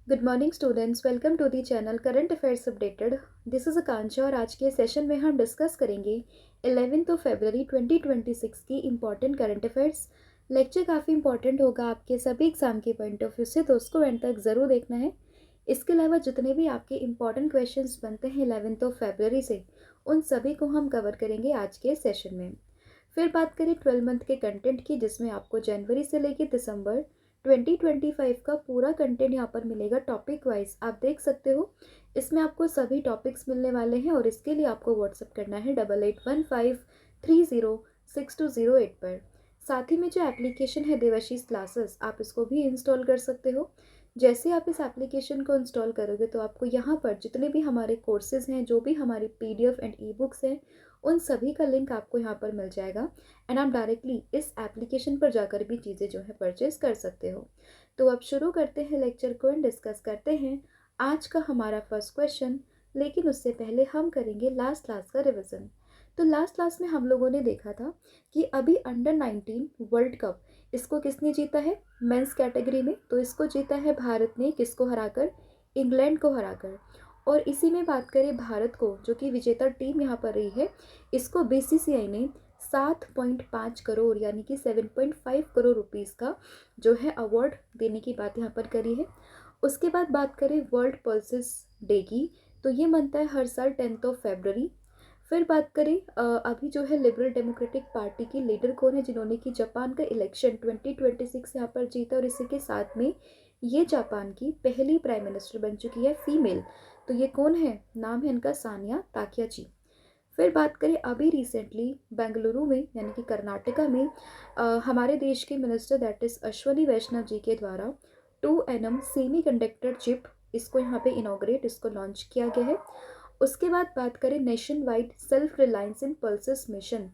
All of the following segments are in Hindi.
Good morning students, welcome to the channel current affairs updated. This is Akanksha और आज के सेशन में हम डिस्कस करेंगे 11 फरवरी 2026 की इम्पॉर्टेंट करंट अफेयर्स। लेक्चर काफ़ी इंपॉर्टेंट होगा आपके सभी एग्जाम के पॉइंट ऑफ व्यू से, तो उसको एंड तक ज़रूर देखना है। इसके अलावा जितने भी आपके इंपॉर्टेंट क्वेश्चंस बनते हैं 11 फरवरी से, उन सभी को हम कवर करेंगे आज के सेशन में। फिर बात करें 12 मंथ के कंटेंट की, जिसमें आपको जनवरी से लेकर दिसंबर 2025 का पूरा कंटेंट यहाँ पर मिलेगा टॉपिक वाइज। आप देख सकते हो इसमें आपको सभी टॉपिक्स मिलने वाले हैं और इसके लिए आपको व्हाट्सअप करना है 8815306208 पर। साथ ही में जो एप्लीकेशन है देवाशीष क्लासेस, आप इसको भी इंस्टॉल कर सकते हो। जैसे आप इस एप्लीकेशन को इंस्टॉल करोगे तो आपको यहाँ पर जितने भी हमारे कोर्सेज हैं, जो भी हमारी PDF एंड ई बुक्स हैं, उन सभी का लिंक आपको यहाँ पर मिल जाएगा एंड आप डायरेक्टली इस एप्लीकेशन पर जाकर भी चीज़ें जो है परचेज कर सकते हो। तो अब शुरू करते हैं लेक्चर को एंड डिस्कस करते हैं आज का हमारा फर्स्ट क्वेश्चन। लेकिन उससे पहले हम करेंगे लास्ट क्लास का रिविज़न। तो लास्ट क्लास में हम लोगों ने देखा था कि अभी अंडर 19 वर्ल्ड कप इसको किसने जीता है मेंस कैटेगरी में। तो इसको जीता है भारत ने, किसको हराकर? इंग्लैंड को हराकर। और इसी में बात करें भारत को, जो कि विजेता टीम यहाँ पर रही है, इसको BCCI ने 7.5 करोड़ यानी कि 7.5 करोड़ रुपीस का जो है अवार्ड देने की बात यहाँ पर करी है। उसके बाद बात करें वर्ल्ड पल्सेस डे की, तो ये मनता है हर साल 10 फरवरी। फिर बात करें अभी जो है लिबरल डेमोक्रेटिक पार्टी की लीडर कौन है, जिन्होंने कि जापान का इलेक्शन 2026 यहाँ पर जीता, और इसी के साथ में ये जापान की पहली प्राइम मिनिस्टर बन चुकी है फीमेल। तो ये कौन है? नाम है इनका सानिया ताकियाची। फिर बात करें अभी रिसेंटली बेंगलुरु में यानी कि कर्नाटका में हमारे देश के मिनिस्टर दैट इज अश्वनी वैष्णव जी के द्वारा 2nm सेमी कंडक्टर चिप, इसको यहाँ पे इनॉग्रेट, इसको लॉन्च किया गया है। उसके बाद बात करें नेशन वाइड सेल्फ रिलायंस इन पल्सेस मिशन,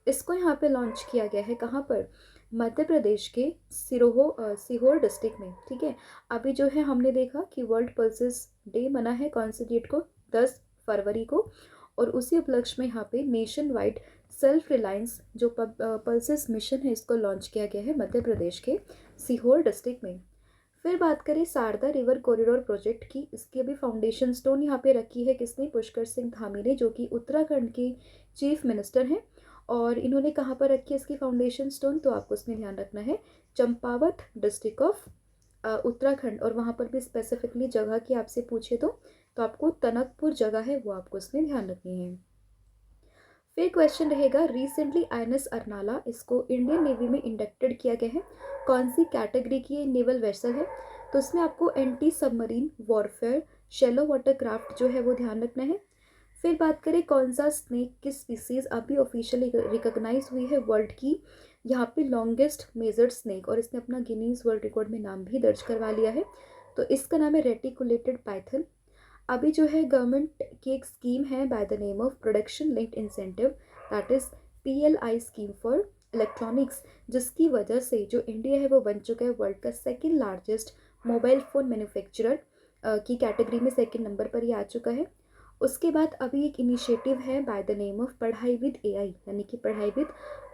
इसको यहाँ पे लॉन्च किया गया है। कहाँ पर? मध्य प्रदेश के सीहोर डिस्ट्रिक्ट में। ठीक है, अभी जो है हमने देखा कि वर्ल्ड पल्सेस डे मना है कौन सी डेट को? 10 फरवरी को। और उसी उपलक्ष्य में यहाँ पे नेशन वाइड सेल्फ रिलायंस जो पल्सेस मिशन है, इसको लॉन्च किया गया है मध्य प्रदेश के सीहोर डिस्ट्रिक्ट में। फिर बात करें शारदा रिवर कॉरिडोर प्रोजेक्ट की, इसकी अभी फाउंडेशन स्टोन यहाँ पे रखी है किसने? पुष्कर सिंह धामी ने, जो कि उत्तराखंड के चीफ मिनिस्टर हैं। और इन्होंने कहाँ पर रखी है इसकी फाउंडेशन स्टोन? तो आपको इसमें ध्यान रखना है चंपावत डिस्ट्रिक्ट ऑफ उत्तराखंड। और वहाँ पर भी स्पेसिफिकली जगह की आपसे पूछे तो आपको टनकपुर जगह है वो आपको इसमें ध्यान रखनी है। फिर क्वेश्चन रहेगा रिसेंटली INS अरनाला, इसको इंडियन नेवी में इंडक्टेड किया गया है। कौन सी कैटेगरी की ये नेवल वेसल है? तो इसमें आपको anti submarine warfare shallow water craft जो है वो ध्यान रखना है। फिर बात करें कौन सा स्नेक किस स्पीसीज अभी ऑफिशियली रिकॉग्नाइज हुई है वर्ल्ड की यहाँ पे लॉन्गेस्ट मेजर्ड स्नेक, और इसने अपना गिनीज वर्ल्ड रिकॉर्ड में नाम भी दर्ज करवा लिया है। तो इसका नाम है रेटिकुलेटेड पाइथन। अभी जो है गवर्नमेंट की एक स्कीम है by the name of production linked incentive, that is PLI scheme for electronics, जिसकी वजह से जो इंडिया है वो बन चुका है वर्ल्ड का second largest mobile phone manufacturer की कैटेगरी में सेकेंड नंबर पर ये आ चुका है। उसके बाद अभी एक इनिशिएटिव है बाय द नेम ऑफ पढ़ाई विद AI, यानी कि पढ़ाई विद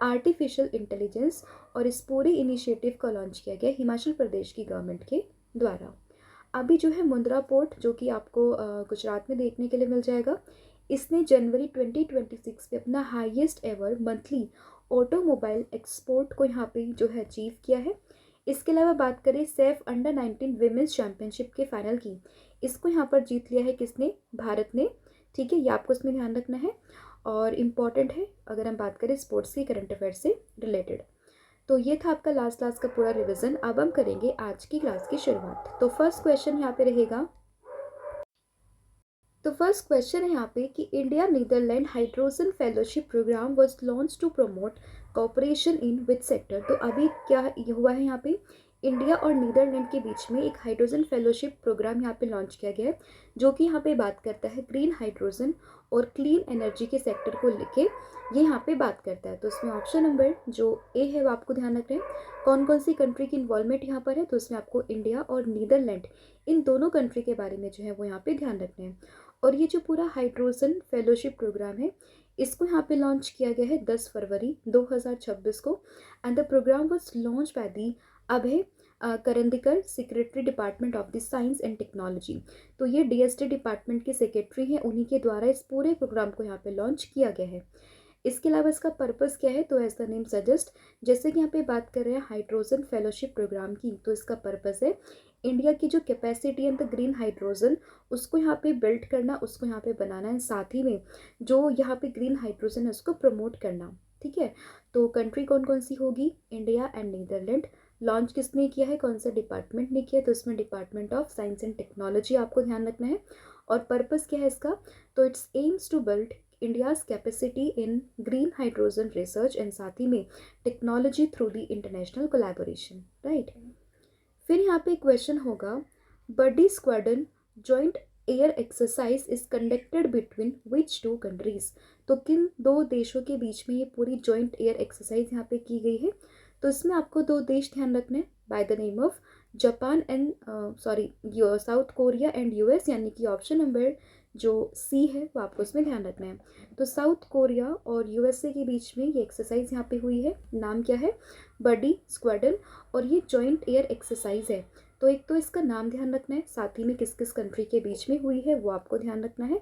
आर्टिफिशियल इंटेलिजेंस, और इस पूरे इनिशिएटिव को लॉन्च किया गया हिमाचल प्रदेश की गवर्नमेंट के द्वारा। अभी जो है मुंद्रा पोर्ट, जो कि आपको गुजरात में देखने के लिए मिल जाएगा, इसने जनवरी 2026 में अपना highest ever monthly automobile export को यहाँ पे जो है अचीव किया है। इसके अलावा बात करें सेफ अंडर 19 विमेंस चैंपियनशिप के फाइनल की, इसको यहाँ पर जीत लिया है किसने? भारत ने। ठीक है, ये आपको इसमें ध्यान रखना है और इम्पॉर्टेंट है अगर हम बात करें स्पोर्ट्स की करंट अफेयर से रिलेटेड। तो ये था आपका लास्ट क्लास का पूरा रिवीजन। अब हम करेंगे आज की क्लास की शुरुआत। तो फर्स्ट क्वेश्चन यहाँ पे रहेगा, तो फर्स्ट क्वेश्चन है यहाँ पे कि India Netherland hydrogen fellowship programme was launch to promote cooperation in which sector. तो अभी क्या हुआ है यहाँ पे? इंडिया और नीदरलैंड के बीच में एक हाइड्रोजन फेलोशिप प्रोग्राम यहाँ पे लॉन्च किया गया है, जो कि यहाँ पे बात करता है ग्रीन हाइड्रोजन और क्लीन एनर्जी के सेक्टर को लेके ये यहाँ पे बात करता है। तो इसमें ऑप्शन नंबर जो ए है वो आपको ध्यान रखना है। कौन कौन सी कंट्री की इन्वॉल्वमेंट यहाँ पर है? तो इसमें आपको इंडिया और नीदरलैंड इन दोनों कंट्री के बारे में जो है वो यहाँ पे ध्यान रखना है। और ये जो पूरा हाइड्रोजन फेलोशिप प्रोग्राम है, इसको यहाँ पे लॉन्च किया गया है 10 फरवरी 2026 को, and the programme was launch by the Abhay Karandikar, secretary department of the science and technology. तो ये डीएसटी डिपार्टमेंट के सेक्रेटरी हैं, उन्हीं के द्वारा इस पूरे प्रोग्राम को यहाँ पे लॉन्च किया गया है। इसके अलावा इसका पर्पस क्या है, तो एज द नेम सजेस्ट, जैसे कि यहाँ पे बात कर रहे हैं हाइड्रोजन फेलोशिप प्रोग्राम की, तो इसका पर्पस है इंडिया की जो कैपेसिटी है द ग्रीन हाइड्रोजन उसको यहाँ पे बिल्ड करना, उसको यहाँ पे बनाना है, साथ ही में जो यहाँ पे ग्रीन हाइड्रोजन है उसको प्रमोट करना। ठीक है, तो कंट्री कौन कौन सी होगी, इंडिया एंड नीदरलैंड। लॉन्च किसने किया है, कौन सा डिपार्टमेंट ने किया है, तो इसमें department of science and technology आपको ध्यान रखना है। और पर्पस क्या है इसका, तो it's aims to build India's capacity in green hydrogen research and साथ ही में technology through the international collaboration, right. फिर यहाँ पे क्वेश्चन होगा, birdie squadron joint air exercise is conducted between which two countries. तो किन दो देशों के बीच में ये पूरी जॉइंट एयर एक्सरसाइज यहाँ पे की गई है, तो इसमें आपको दो देश ध्यान रखने हैं, bye the name of Japan and south Korea and US, यानी कि ऑप्शन नंबर जो सी है वो आपको इसमें ध्यान रखना है। तो साउथ कोरिया और यूएसए के बीच में ये एक्सरसाइज यहाँ पे हुई है, नाम क्या है, बर्डी स्क्वाड्रन, और ये जॉइंट एयर एक्सरसाइज है। तो एक तो इसका नाम ध्यान रखना है, साथ ही में किस किस कंट्री के बीच में हुई है वो आपको ध्यान रखना है।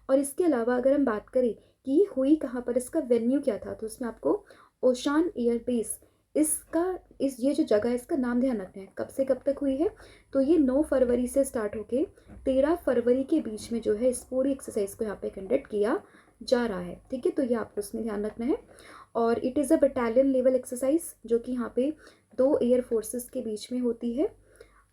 और इसके अलावा अगर हम बात करें कि ये हुई कहाँ पर, इसका वेन्यू क्या था, तो उसमें आपको ओशान एयर बेस, ये जो जगह है इसका नाम ध्यान रखना है। कब से कब तक हुई है, तो ये 9 फरवरी से स्टार्ट होके 13 फरवरी के बीच में जो है इस पूरी एक्सरसाइज को यहाँ पे कंडक्ट किया जा रहा है। ठीक है, तो ये आपको इसमें ध्यान रखना है। और it is a battalion level exercise जो कि यहाँ पे 2 एयर फोर्सेस के बीच में होती है।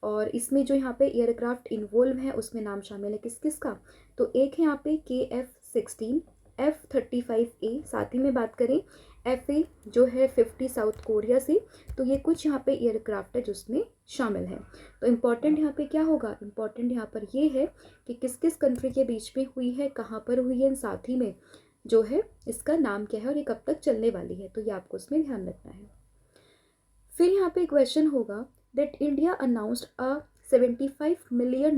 और इसमें जो यहाँ पे एयरक्राफ्ट इन्वॉल्व है उसमें नाम शामिल है किस किस का, तो एक है यहाँ पे KF-16, F-35A, साथ ही में बात करें FA जो है 50 साउथ कोरिया से। तो ये कुछ यहाँ पे एयरक्राफ्ट है जिसमें शामिल है। तो इम्पॉर्टेंट यहाँ पे क्या होगा, इम्पॉर्टेंट यहाँ पर ये है कि किस किस कंट्री के बीच में हुई है, कहाँ पर हुई है, साथ ही में जो है इसका नाम क्या है और ये कब तक चलने वाली है, तो ये आपको इसमें ध्यान रखना है। फिर यहाँ पे क्वेश्चन होगा that India announced a $75 million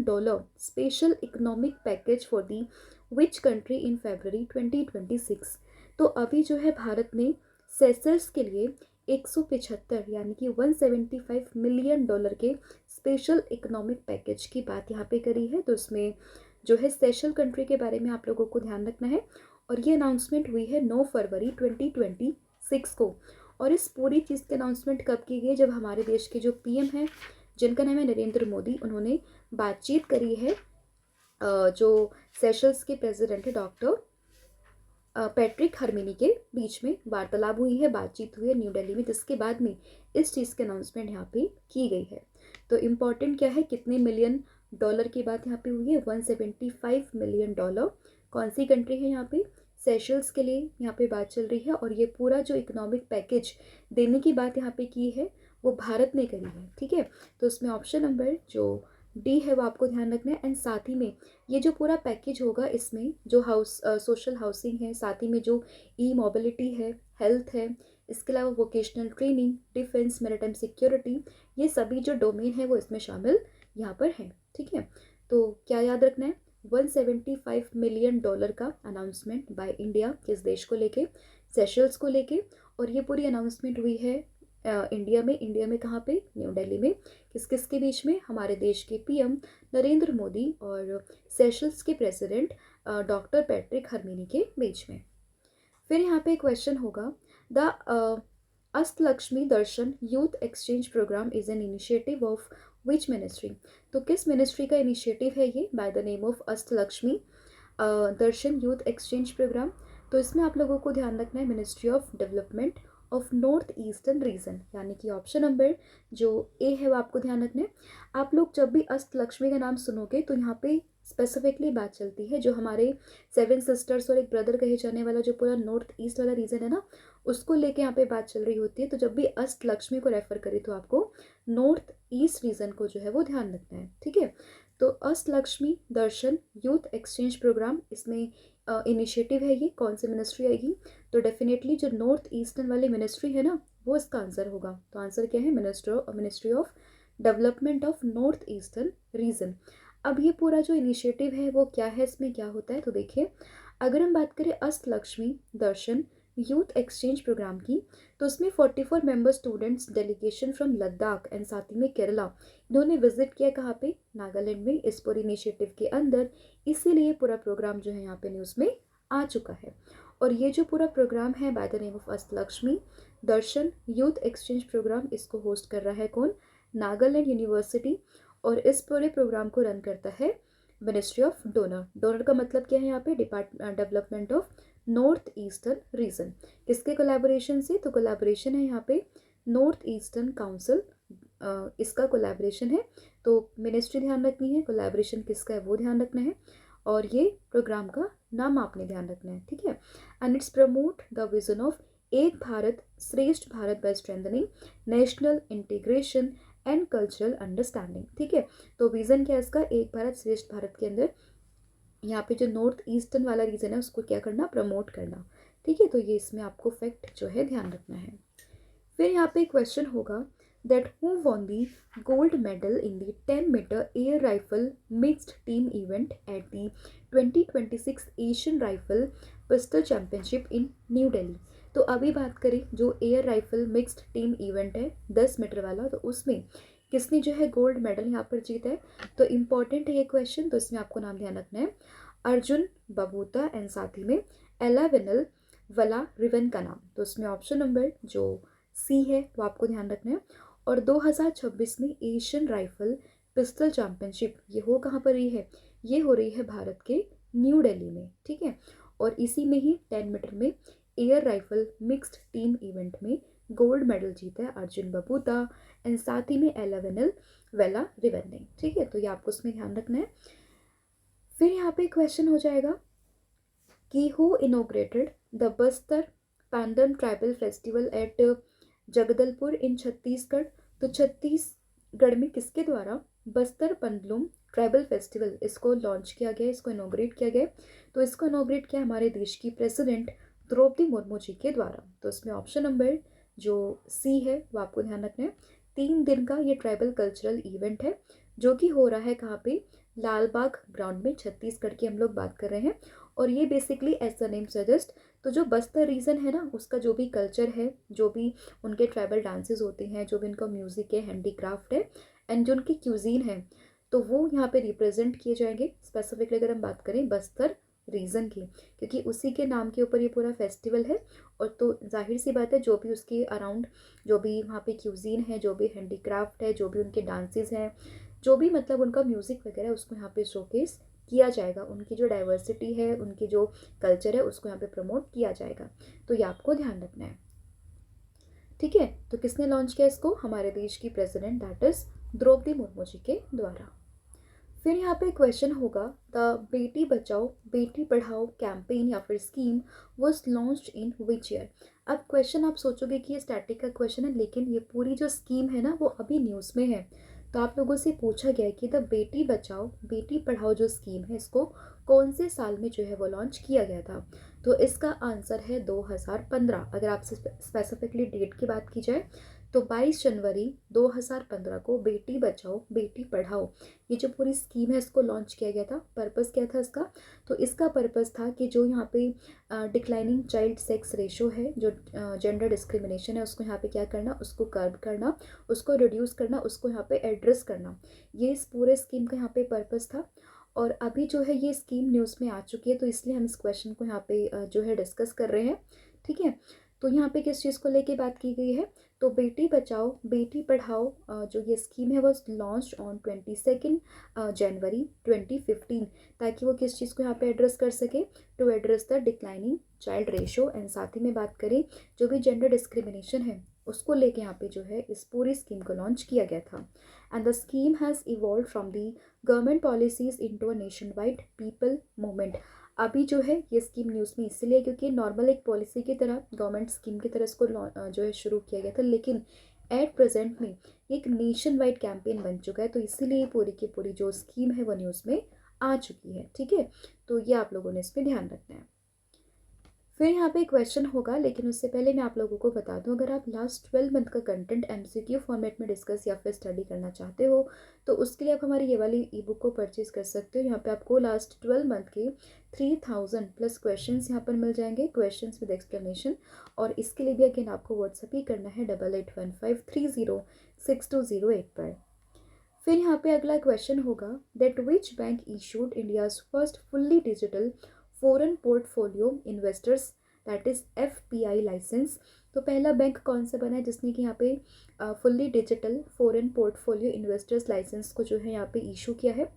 special economic package for the which country in February 2026। तो अभी जो है भारत ने सेशल्स के लिए 175 यानी कि $175 मिलियन के स्पेशल इकोनॉमिक पैकेज की बात यहाँ पे करी है। तो उसमें जो है सेशल कंट्री के बारे में आप लोगों को ध्यान रखना है। और ये अनाउंसमेंट हुई है 9 फरवरी 2026 को। और इस पूरी चीज़ की अनाउंसमेंट कब की गई, जब हमारे देश के जो पीएम हैं जिनका नाम है नरेंद्र मोदी, उन्होंने बातचीत करी है जो सेशल्स के प्रेसिडेंट है डॉक्टर पैट्रिक हरमिनी के बीच में वार्तालाप हुई है, बातचीत हुई है न्यू दिल्ली में, जिसके बाद में इस चीज़ की अनाउंसमेंट यहाँ पे की गई है। तो इम्पॉर्टेंट क्या है, कितने मिलियन डॉलर की बात यहाँ पे हुई है, $175 मिलियन। कौन सी कंट्री है यहाँ पे, सेशल्स के लिए यहाँ पे बात चल रही है। और ये पूरा जो इकोनॉमिक पैकेज देने की बात यहाँ पे की है वो भारत ने करी है। ठीक है, तो उसमें ऑप्शन नंबर जो डी है वो आपको ध्यान रखना है। एंड साथ ही में ये जो पूरा पैकेज होगा इसमें जो सोशल हाउसिंग है, साथ ही में जो ई मोबिलिटी है, हेल्थ है, इसके अलावा vocational training, defence, maritime security, ये सभी जो डोमेन है वो इसमें शामिल यहाँ पर है। ठीक है, तो क्या याद रखना है, $175 मिलियन का अनाउंसमेंट बाय इंडिया, किस देश को लेके, सेशल्स को लेके। और ये पूरी अनाउंसमेंट हुई है इंडिया में कहाँ पे, न्यू दिल्ली में। किस किस के बीच में, हमारे देश के पीएम नरेंद्र मोदी और सेशल्स के प्रेसिडेंट डॉक्टर पैट्रिक हरमिनी के बीच में। फिर यहाँ पे क्वेश्चन होगा, the Ashtalakshmi Darshan youth exchange programme is an initiative of which ministry. तो किस मिनिस्ट्री का इनिशिएटिव है ये, by the name of Ashtalakshmi Darshan youth exchange programme. तो इसमें आप लोगों को ध्यान रखना है ministry of development of north eastern region, यानी कि ऑप्शन नंबर जो ए है वो आपको ध्यान रखना है। आप लोग जब भी अष्टलक्ष्मी का नाम सुनोगे तो यहाँ पे स्पेसिफिकली बात चलती है जो हमारे 7 सिस्टर्स और एक ब्रदर कहे जाने वाला जो पूरा नॉर्थ ईस्ट वाला रीजन है ना, उसको लेके यहाँ पे बात चल रही होती है। तो जब भी अष्टलक्ष्मी को रेफर करें तो आपको नॉर्थ ईस्ट रीजन को जो है वो ध्यान रखना है। ठीक है, तो Ashtalakshmi Darshan youth exchange programme, इसमें इनिशिएटिव है ये, कौन सी मिनिस्ट्री आएगी, तो डेफिनेटली जो नॉर्थ ईस्टर्न वाली मिनिस्ट्री है ना वो इसका आंसर होगा। तो आंसर क्या है, ministry of development of north eastern reason. अब ये पूरा जो इनिशिएटिव है वो क्या है, इसमें क्या होता है, तो देखिए अगर हम बात करें Ashtalakshmi Darshan youth exchange programme की, तो उसमें 44 member students delegation from Ladakh and साथ ही में केरला, इन्होंने विजिट किया कहाँ पे, नागालैंड में, इस पूरे इनिशिएटिव के अंदर। इसीलिए पूरा प्रोग्राम जो है यहाँ पे न्यूज़ में आ चुका है। और ये जो पूरा प्रोग्राम है by the name of Ashtalakshmi Darshan youth exchange programme, इसको होस्ट कर रहा है कौन, नागालैंड यूनिवर्सिटी। और इस पूरे प्रोग्राम को रन करता है मिनिस्ट्री ऑफ डोनर। डोनर का मतलब क्या है यहाँ पे, development of north eastern reason. किसके कोलैबोरेशन से, तो कोलैबोरेशन है यहाँ पे नॉर्थ ईस्टर्न काउंसिल, इसका कोलैबोरेशन है। तो मिनिस्ट्री ध्यान रखनी है, कोलैबोरेशन किसका है वो ध्यान रखना है, और ये प्रोग्राम का नाम आपने ध्यान रखना है, ठीक है। And it's promote the vision of Ek Bharat Shreshtha Bharat by strengthening national integration and cultural understanding, ठीक है। तो विजन क्या है इसका, एक भारत श्रेष्ठ भारत के अंदर यहाँ पे जो नॉर्थ ईस्टर्न वाला रीजन है उसको क्या करना, प्रमोट करना, ठीक है। तो ये इसमें आपको फैक्ट जो है ध्यान रखना है। फिर यहाँ पे क्वेश्चन होगा that who won the gold medal in the 10 metre air rifle mixed team event at the 2026 Asian rifle pistol championship in New Delhi. तो अभी बात करें जो air rifle mixed team event है 10 मीटर वाला, तो उसमें किसने जो है गोल्ड मेडल यहाँ पर जीता है। तो इम्पॉर्टेंट है ये क्वेश्चन, तो इसमें आपको नाम ध्यान रखना है अर्जुन बबूता एंड साथ ही में एला विनल वला रिवन का नाम। तो इसमें ऑप्शन नंबर जो सी है वो आपको ध्यान रखना है। और 2026 में एशियन राइफल पिस्टल चैंपियनशिप ये हो कहाँ पर रही है, ये हो रही है भारत के न्यू दिल्ली में, ठीक है। और इसी में ही 10 मीटर में air rifle mixed team event में गोल्ड मेडल जीता है अर्जुन बबूता एंड साथ ही में एला विनल वेला रिवन ने, ठीक है। तो ये आपको उसमें ध्यान रखना है। फिर यहाँ पे क्वेश्चन हो जाएगा कि who inaugurated the Bastar Pandum tribal festival at Jagdalpur in Chhattisgarh. तो छत्तीसगढ़ में किसके द्वारा बस्तर पंडलूम ट्राइबल फेस्टिवल इसको लॉन्च किया गया, इसको इनोग्रेट किया गया। तो इसको इनोग्रेट किया हमारे देश की प्रेसिडेंट द्रौपदी मुर्मू जी के द्वारा। तो इसमें ऑप्शन नंबर जो सी है वो आपको ध्यान रखना है। 3 दिन का ये ट्राइबल कल्चरल इवेंट है जो कि हो रहा है कहाँ पे, लाल बाग ग्राउंड में, छत्तीसगढ़ की हम लोग बात कर रहे हैं। और ये basically as the name suggest, तो जो बस्तर रीजन है ना उसका जो भी कल्चर है, जो भी उनके ट्राइबल डांसेस होते हैं, जो भी उनका म्यूजिक है, हैंडीक्राफ्ट है एंड जो उनकी क्यूजीन है, तो वो यहाँ पे रिप्रेजेंट किए जाएंगे। स्पेसिफिकली अगर हम बात करें बस्तर रीजन की, क्योंकि उसी के नाम के ऊपर ये पूरा फेस्टिवल है। और तो जाहिर सी बात है जो भी उसके अराउंड जो भी वहाँ पे क्यूजीन है, जो भी हैंडीक्राफ्ट है, जो भी उनके डांसेस हैं, जो भी मतलब उनका म्यूज़िक वगैरह उसको यहाँ पे शोकेस किया जाएगा। उनकी जो डाइवर्सिटी है, उनकी जो कल्चर है उसको यहाँ पे प्रमोट किया जाएगा। तो ये आपको ध्यान रखना है, ठीक है। तो किसने लॉन्च किया इसको, हमारे देश की president that is Droupadi Murmu ji के द्वारा। फिर यहाँ पे क्वेश्चन होगा द बेटी बचाओ बेटी पढ़ाओ कैंपेन या फिर scheme was launched in which year. अब क्वेश्चन आप सोचोगे कि ये स्टैटिक का क्वेश्चन है, लेकिन ये पूरी जो स्कीम है ना वो अभी न्यूज़ में है। तो आप लोगों से पूछा गया है कि द बेटी बचाओ बेटी पढ़ाओ जो स्कीम है इसको कौन से साल में जो है वो लॉन्च किया गया था। तो इसका आंसर है 2015। अगर आपसे स्पेसिफिकली डेट की बात की जाए तो 22 जनवरी 2015 को बेटी बचाओ बेटी पढ़ाओ ये जो पूरी स्कीम है इसको लॉन्च किया गया था। पर्पस क्या था इसका, तो इसका पर्पस था कि जो यहाँ पे डिक्लाइनिंग चाइल्ड सेक्स रेशो है, जो जेंडर डिस्क्रिमिनेशन है, उसको यहाँ पे क्या करना, उसको कर्ब करना, उसको रिड्यूस करना, उसको यहाँ पे एड्रेस करना, ये इस पूरे स्कीम का यहाँ पे पर्पस था। और अभी जो है ये स्कीम न्यूज़ में आ चुकी है, तो इसलिए हम इस क्वेश्चन को यहाँ पे जो है डिस्कस कर रहे हैं, ठीक है। तो यहाँ पे किस चीज़ को लेके बात की गई है, तो बेटी बचाओ बेटी पढ़ाओ जो ये स्कीम है वो लॉन्च ऑन 22 जनवरी 2015, ताकि वो किस चीज़ को यहाँ पे एड्रेस कर सके, to address the declining child ratio and साथ ही में बात करें जो भी जेंडर डिस्क्रिमिनेशन है उसको लेके यहाँ पे जो है इस पूरी स्कीम को लॉन्च किया गया था। And the scheme has evolve from the government policies into a nation wide people movement. अभी जो है ये स्कीम न्यूज़ में इसलिए क्योंकि नॉर्मल एक पॉलिसी की तरह गवर्नमेंट स्कीम की तरह इसको जो है शुरू किया गया था, लेकिन एट प्रेजेंट में एक नेशन वाइड कैंपेन बन चुका है। तो इसीलिए पूरी की पूरी जो स्कीम है वो न्यूज़ में आ चुकी है, ठीक है। तो ये आप लोगों ने इस पर ध्यान रखना है। फिर यहाँ पे क्वेश्चन होगा, लेकिन उससे पहले मैं आप लोगों को बता दूं, अगर आप लास्ट 12 मंथ का कंटेंट एमसीक्यू फॉर्मेट में डिस्कस या फिर स्टडी करना चाहते हो तो उसके लिए आप हमारी ये वाली ई बुक को परचेज कर सकते हो। यहाँ पे आपको लास्ट 12 मंथ के 3000 प्लस क्वेश्चन यहाँ पर मिल जाएंगे, क्वेश्चन विद एक्सप्लेनेशन। और इसके लिए भी अगेन आपको व्हाट्सअप ही करना है 8815306208 पर। फिर यहाँ पे अगला क्वेश्चन होगा, that which bank issued India's first fully digital foreign portfolio investors, that is FPI licence. तो पहला बैंक कौन सा बना है जिसने कि यहाँ पे fully digital foreign portfolio investors licence को जो है यहाँ पे इशू किया है।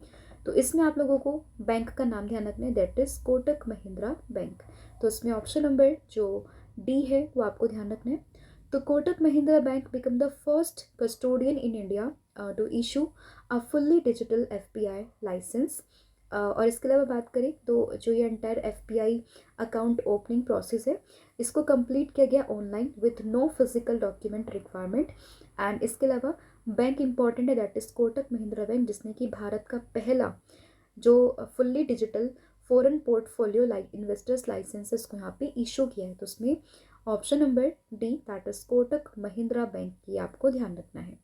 तो इसमें आप लोगों को बैंक का नाम ध्यान रखना है, that is Kotak Mahindra bank. तो इसमें ऑप्शन नंबर जो डी है वो आपको ध्यान रखना है। तो Kotak Mahindra bank become the first custodian in India to issue a fully digital FPI licence. और इसके अलावा बात करें तो जो ये entire FPI account opening process है इसको कंप्लीट किया गया online with no physical document requirement. And इसके अलावा बैंक इंपॉर्टेंट है, that is Kotak Mahindra bank, जिसने कि भारत का पहला जो fully digital foreign portfolio investors licences को यहाँ पे इशू किया है। तो उसमें option number D, that is Kotak Mahindra bank, की आपको ध्यान रखना है।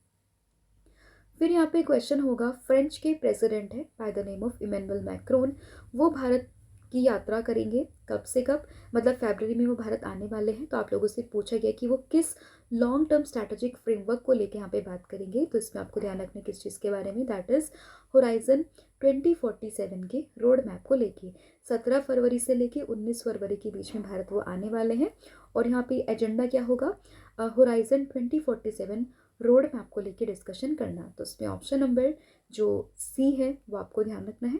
फिर यहाँ पे क्वेश्चन होगा, फ्रेंच के प्रेसिडेंट है by the name of Emmanuel Macron, वो भारत की यात्रा करेंगे कब से कब, मतलब फरवरी में वो भारत आने वाले हैं। तो आप लोगों से पूछा गया कि वो किस लॉन्ग टर्म स्ट्रैटेजिक फ्रेमवर्क को लेके यहाँ पे बात करेंगे। तो इसमें आपको ध्यान रखना है किस चीज़ के बारे में, दैट इज होराइजन 2047 के रोड मैप को लेके। 17 फरवरी से लेके 19 फरवरी के बीच में भारत वो आने वाले हैं। और यहाँ पे एजेंडा क्या होगा, होराइजन 2047 रोड मैप को लेके डिस्कशन करना। तो उसमें ऑप्शन नंबर जो सी है वो आपको ध्यान रखना है।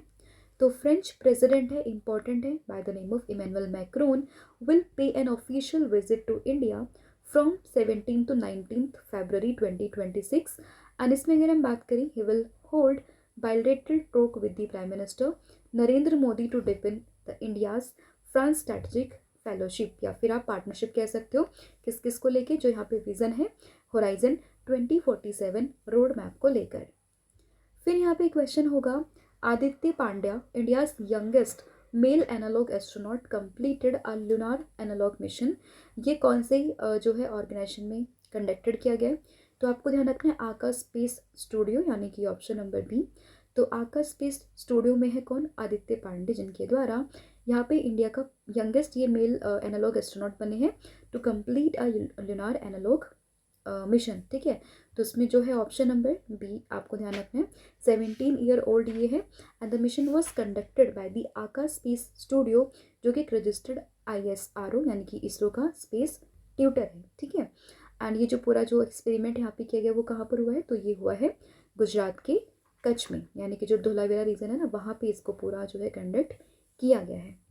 तो फ्रेंच प्रेसिडेंट है, इंपॉर्टेंट है, by the name of Emmanuel Macron will pay an official visit to India from 17 to 19 February 2026। And इसमें अगर हम बात करें, he will hold bilateral talk with the prime minister Narendra Modi to depend the India's France strategic fellowship, या फिर आप पार्टनरशिप कह सकते हो, किस किस को लेके, जो यहाँ पे विजन है होराइजन 2047 रोड मैप को लेकर। फिर यहाँ पे क्वेश्चन होगा, Aditya Pandya India's youngest male analog astronaut completed a lunar analog mission, ये कौन से जो है ऑर्गेनाइजेशन में कंडक्टेड किया गया। तो आपको ध्यान रखना है आकाश स्पेस स्टूडियो, यानी कि ऑप्शन नंबर बी। तो आकाश स्पेस स्टूडियो में है कौन, आदित्य पांडे, जिनके द्वारा यहाँ पे इंडिया का यंगेस्ट ये मेल एनालॉग एस्ट्रोनॉट बने हैं to complete a lunar analog mission. ठीक है, तो इसमें जो है ऑप्शन नंबर बी आपको ध्यान रखना है। 17 ईयर ओल्ड ये है and the mission was conducted by the Akash space studio, जो कि एक रजिस्टर्ड ISRO यानी कि इसरो का स्पेस ट्यूटर है। ठीक है, एंड ये जो पूरा जो एक्सपेरिमेंट यहाँ पे किया गया वो कहाँ पर हुआ है, तो ये हुआ है गुजरात के कच्छ में, यानी कि जो धोलावीरा रीजन है ना, वहाँ पे इसको पूरा जो है कंडक्ट किया गया है।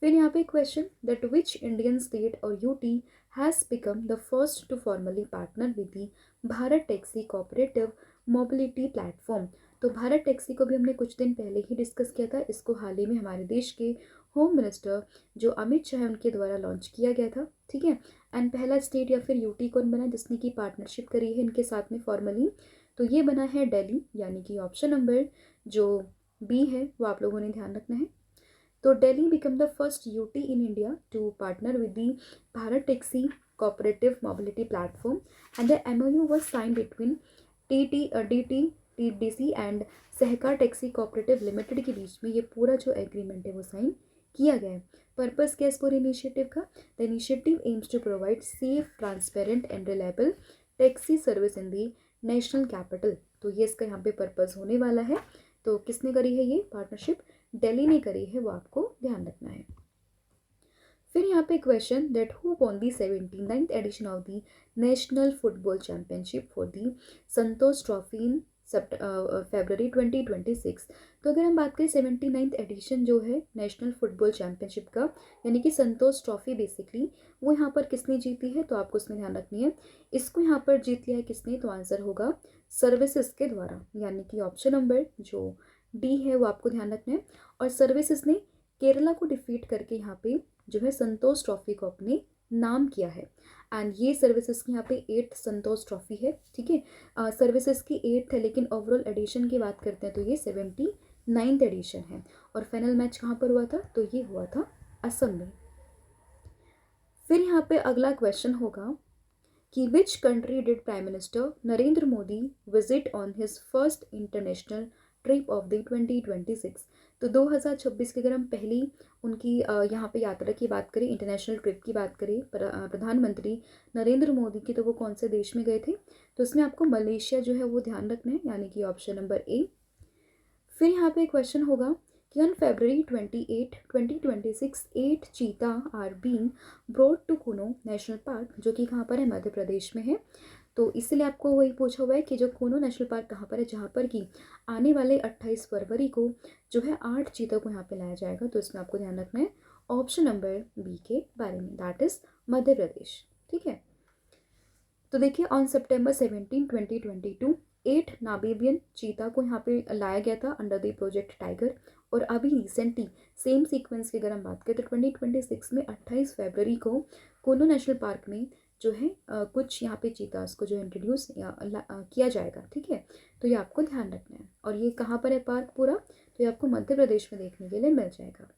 फिर यहाँ पे question, that which Indian state और UT has become the first to formally partner with the Bharat taxi cooperative mobility platform. तो भारत टैक्सी को भी हमने कुछ दिन पहले ही डिस्कस किया था, इसको हाल ही में हमारे देश के होम मिनिस्टर जो अमित शाह उनके द्वारा लॉन्च किया गया था। ठीक है, एंड पहला स्टेट या फिर यूटी कौन बना जिसने की पार्टनरशिप करी है इनके साथ में फॉर्मली, तो ये बना है दिल्ली, यानी कि ऑप्शन नंबर जो बी है वो आप लोगों ने ध्यान रखना है। तो Delhi became the first UT in India to partner with the Bharat Taxi Cooperative Mobility Platform, and the MOU was signed between DT, TDC and Sahakar taxi cooperative limited के बीच में ये पूरा जो एग्रीमेंट है वो साइन किया गया है। पर्पस क्या है इस पूरे इनिशिएटिव का, the initiative aims to provide safe, transparent and reliable taxi service in the national capital. तो ये इसका यहाँ पे पर्पस होने वाला है। तो किसने करी है ये पार्टनरशिप, दिल्ली ने करी है, वो आपको ध्यान रखना है। फिर यहाँ पे question, that who won the 79th edition of the national football championship for the Santosh trophy in February 2026। तो अगर हम बात करें 79th एडिशन जो है नेशनल फुटबॉल चैंपियनशिप का, यानी कि संतोष ट्रॉफी बेसिकली, वो यहाँ पर किसने जीती है, तो आपको इसमें ध्यान रखनी है। इसको यहाँ पर जीत लिया है किसने, तो आंसर होगा सर्विसेज के द्वारा, यानी कि ऑप्शन नंबर जो डी है वो आपको ध्यान रखना है। और सर्विसेज ने केरला को डिफीट करके यहाँ पे जो है संतोष ट्रॉफी को अपने नाम किया है। एंड ये सर्विसेज की यहाँ पे 8th संतोष ट्रॉफी है। ठीक है, सर्विसेज की 8th है, लेकिन ओवरऑल एडिशन की बात करते हैं तो ये 79th एडिशन है। और फाइनल मैच कहाँ पर हुआ था, तो ये हुआ था असम में। फिर यहाँ पे अगला क्वेश्चन होगा कि which country did prime minister Narendra Modi visit on his first international trip of the 2026। तो 2026 की अगर हम पहली उनकी यहाँ पे यात्रा की बात करें, इंटरनेशनल ट्रिप की बात करें, प्रधानमंत्री नरेंद्र मोदी की, तो वो कौन से देश में गए थे? तो इसमें आपको मलेशिया जो है वो ध्यान रखना है, यानी कि ऑप्शन नंबर ए। फिर यहाँ पे क्वेश्चन होगा कि on February 28, 2026 8 cheetah are being brought to Kuno National Park, जो कि कहाँ पर है? मध्य प्रदेश में है। तो इसलिए आपको वही पूछा हुआ है कि जो कुनो नेशनल पार्क कहाँ पर है, जहाँ पर कि आने वाले 28 फरवरी को जो है 8 चीतों को यहाँ पे लाया जाएगा। तो इसमें आपको ध्यान रखना है ऑप्शन नंबर बी के बारे में, दैट इज मध्य प्रदेश। ठीक है, तो देखिए ऑन September 17, 2022 8 नामीबियन चीता को यहाँ पे लाया गया था अंडर द प्रोजेक्ट टाइगर। और अभी रिसेंटली सेम सीक्वेंस की अगर हम बात करें तो 2026 में 28 फरवरी को कुल्लू नेशनल पार्क में जो है कुछ यहाँ पे चीतास को जो इंट्रोड्यूस किया जाएगा। ठीक है, तो ये आपको ध्यान रखना है। और ये कहाँ पर है पार्क पूरा? तो ये आपको मध्य प्रदेश में देखने के लिए मिल जाएगा।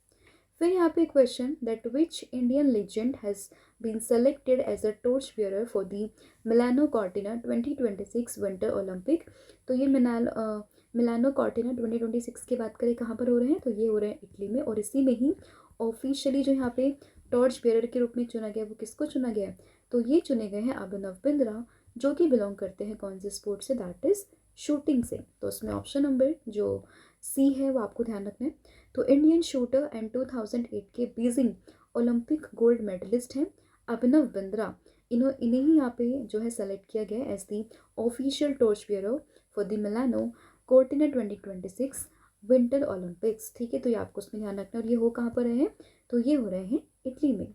फिर यहाँ पे question that which Indian legend has been selected as a torch bearer for the Milano Cortina 2026 winter Olympic. तो ये मिलानो कॉर्टिना 2026 की बात करें कहाँ पर हो रहे हैं? तो ये हो रहे हैं इटली में। और इसी में ही ऑफिशियली जो यहाँ पे टॉर्च बियरर के रूप में चुना गया, वो किसको चुना गया? तो ये चुने गए हैं अभिनव बिंद्रा, जो कि बिलोंग करते हैं कौन से स्पोर्ट से? दैट इज शूटिंग से। तो उसमें ऑप्शन नंबर जो सी है वो आपको ध्यान रखना है। तो इंडियन शूटर एंड 2008 के बीजिंग ओलंपिक गोल्ड मेडलिस्ट हैं अभिनव बिंद्रा। इन्हें ही यहाँ पे जो है सेलेक्ट किया गया as the official torch bearer for the Milano Cortina 2026 winter Olympics. ठीक है, तो ये आपको उसमें ध्यान रखना है। और ये हो कहाँ पर रहे हैं? तो ये हो रहे हैं इटली में।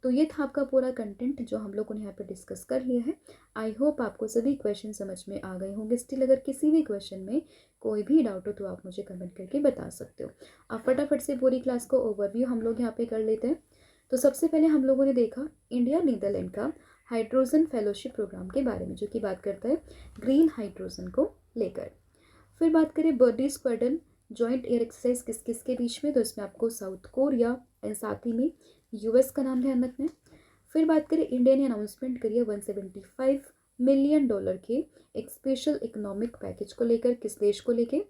तो ये था आपका पूरा कंटेंट जो हम लोगों ने यहाँ पे डिस्कस कर लिया है। आई होप आपको सभी क्वेश्चन समझ में आ गए होंगे। स्टिल अगर किसी भी क्वेश्चन में कोई भी डाउट हो तो आप मुझे कमेंट करके बता सकते हो। आप फटाफट से पूरी क्लास को ओवरव्यू हम लोग यहाँ पे कर लेते हैं। तो सबसे पहले हम लोगों ने देखा इंडिया नीदरलैंड का हाइड्रोजन फेलोशिप प्रोग्राम के बारे में, जो कि बात करता है ग्रीन हाइड्रोजन को लेकर। फिर बात करें birdie squadron joint air exercise किस किस के बीच में? तो इसमें आपको साउथ कोरिया एंड साथ ही में यूएस का नाम ध्यान रखना है। फिर बात करें इंडिया ने अनाउंसमेंट करी है $175 मिलियन के एक स्पेशल इकोनॉमिक पैकेज को लेकर। किस देश को लेके?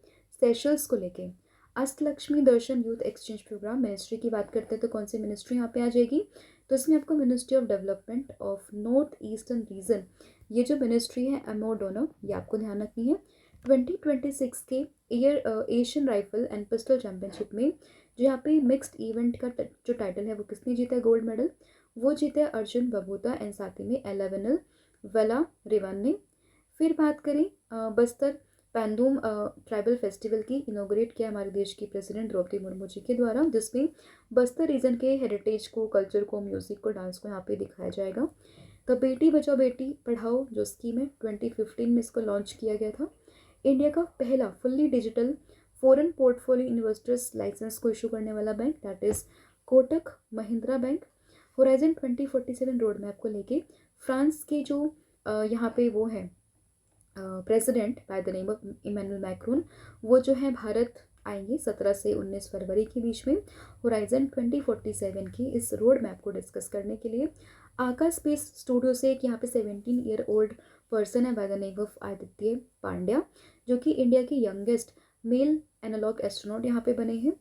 सेशल्स को लेके। Ashtalakshmi Darshan youth exchange programme ministry की बात करते हैं तो कौन सी मिनिस्ट्री यहाँ पे आ जाएगी? तो इसमें आपको ministry of development of north eastern reason, ये जो मिनिस्ट्री है एमओडोनो, ये आपको ध्यान रखनी है। 2026 के Asian rifle and pistol championship में जो यहाँ पे मिक्स्ड इवेंट का जो टाइटल है वो किसने जीता है गोल्ड मेडल? वो जीते अर्जुन बबूता एंड साथ ही में एलेवेनल वेला रिवन ने। फिर बात करें बस्तर पैंदूम ट्राइबल फेस्टिवल की इनोग्रेट किया हमारे देश की प्रेसिडेंट द्रौपदी मुर्मू जी के द्वारा, जिसमें बस्तर रीजन के हेरिटेज को, कल्चर को, म्यूजिक को, डांस को यहाँ पे दिखाया जाएगा। तो बेटी बचाओ बेटी पढ़ाओ जो स्कीम है 2015 में इसको लॉन्च किया गया था। इंडिया का पहला fully digital foreign portfolio investors licence को इशू करने वाला bank that is Kotak Mahindra bank. Horizon 2047 road map को लेके फ्रांस के जो यहाँ पे वो है president by the name of Emmanuel Macron, वो जो है भारत आएंगे 17 से 19 फरवरी के बीच में होराइजन 2047 की इस रोड मैप को डिस्कस करने के लिए। आका स्पेस स्टूडियो से एक यहाँ पे 17 ईयर ओल्ड पर्सन है by the name of Aditya Pandya, जो कि इंडिया के यंगेस्ट मेल एनालॉग एस्ट्रोनॉट यहाँ पे बने हैं।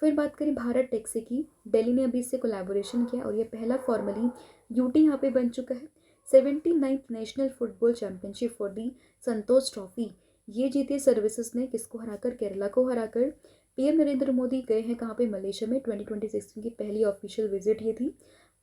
फिर बात करें भारत टैक्सी की, दिल्ली ने अभी इससे कोलैबोरेशन किया और ये पहला फॉर्मली यूटी यहाँ पे बन चुका है। 79th national football championship for the Santosh trophy ये जीते सर्विसेज ने, किसको हराकर? केरला को हराकर। पीएम नरेंद्र मोदी गए हैं कहाँ पे? मलेशिया में। 2026 की पहली ऑफिशियल विजिट ये थी।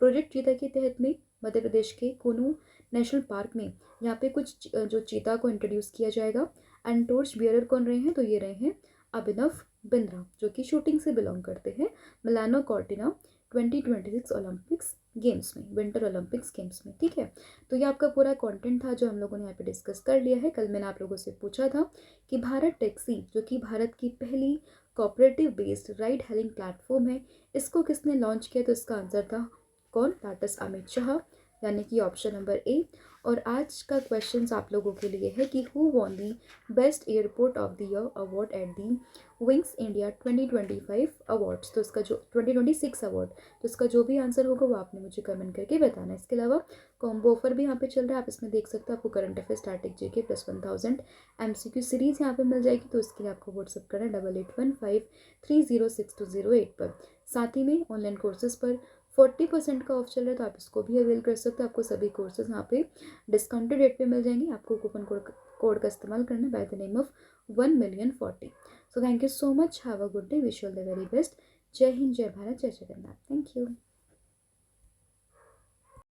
प्रोजेक्ट चीता के तहत में मध्य प्रदेश के कुनू नेशनल पार्क में यहाँ पे कुछ जो चीता को इंट्रोड्यूस किया जाएगा। एंड टॉर्च बियरर कौन रहे हैं? तो ये रहे हैं अभिनव बिंद्रा, जो कि शूटिंग से बिलोंग करते हैं मिलानो कॉर्टिना 2026 ओलंपिक्स गेम्स में, विंटर ओलंपिक्स गेम्स में। ठीक है, तो ये आपका पूरा कंटेंट था जो हम लोगों ने यहाँ पे डिस्कस कर लिया है। कल मैंने आप लोगों से पूछा था कि भारत टैक्सी, जो कि भारत की पहली cooperative based ride hailing platform है, इसको किसने लॉन्च किया? तो इसका आंसर था कौन? That is Amit Shah. यानी कि ऑप्शन नंबर ए। और आज का क्वेश्चन आप लोगों के लिए है कि who won the best airport of the year award at the wings India 2025 awards. तो इसका जो 2026 अवार्ड, तो इसका जो भी आंसर होगा वो आपने मुझे कमेंट करके बताना है। इसके अलावा कॉम्बो ऑफर भी यहाँ पे चल रहा है, आप इसमें देख सकते हो। आपको current affair, static GK plus 1000 MCQ series यहाँ पे मिल जाएगी। तो इसके लिए आपको व्हाट्सअप करना है 8815306208 पर। साथ ही में ऑनलाइन कोर्सेज पर 40% का ऑफ चल रहा है, तो आप इसको भी अवेल कर सकते हो। आपको सभी कोर्सेज यहाँ पे डिस्काउंटेड रेट पे मिल जाएंगे। आपको कूपन कोड का इस्तेमाल करना है by the name of 1,000,040। So thank you so much, have a good day, wish you all the very best. जय हिंद, जय भारत, जय जगन्नाथ। Thank you.